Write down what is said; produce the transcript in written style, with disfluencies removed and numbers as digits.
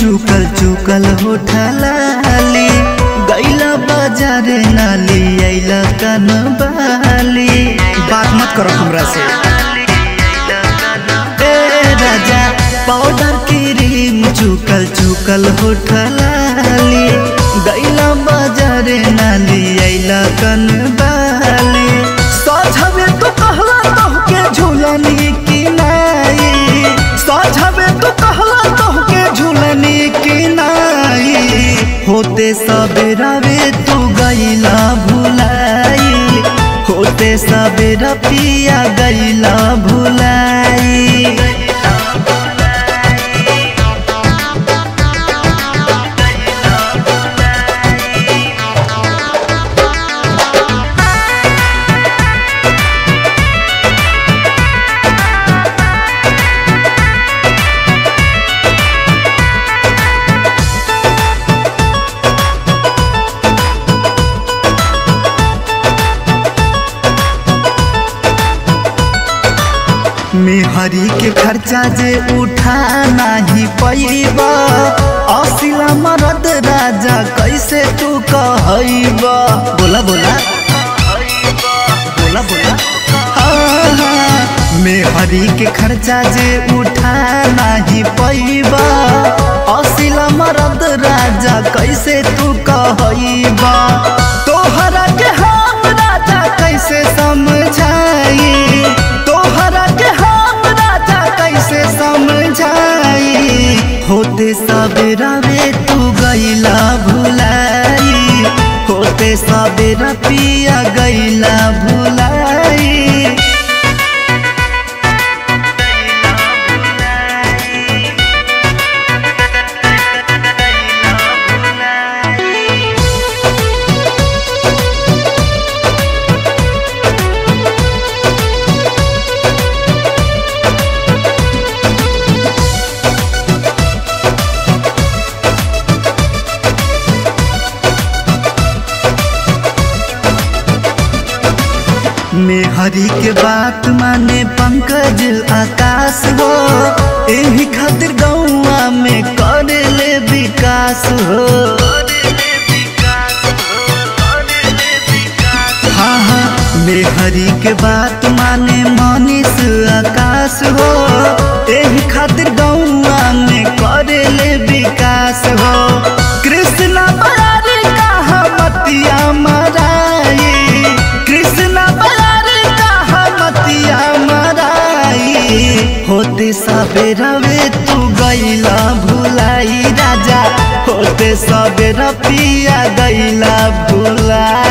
चुकल चुकल होठलाली गैला बाजारे नाली आइला कनबाली। बात मत करो हमरा से। ए राजा पाउडर क्रीम चुकल चुकल होठलाली गैला बाजारे नाली आइला कनबाली। साझवे तो कहला तोहके झूलनी की नाई, साझवे तो कहला तोहके झूलनी की नाई। होते सबेरा वे तू गैला भुलाई, होते सबेरा पिया गैला भुलाई। मेहरी के खर्चा जे उठा नहीं पैबा, असिला मरद राजा कैसे तू कहबा। बोला बोला बोला बोला। हाँ, मेहरी के खर्चा जे उठा नहीं पैबा, असिला मरद राजा कैसे तू कहबा। तोहरा के हम राजा कैसे समझाई, तोहरा के हम राजा कैसे समझाई। होते सबेरा वे तू गैला भुलाई, होते सबेरा पिया गैला भुलाई। मेहरी के बात माने पंकज आकाश हो, एही खातिर गौआ में करे ले विकास हो। हाँ हाँ, मेहरी के बात माने मनीष आकाश हो, एही खातिर गौआ में करे ले विकास हो। कृष्णा बरारी कहा मतिया मराई, कृष्णा होते सबेरा वे तू गैला भुलाई राजा, होते सबेरा पिया गैला भुलाई।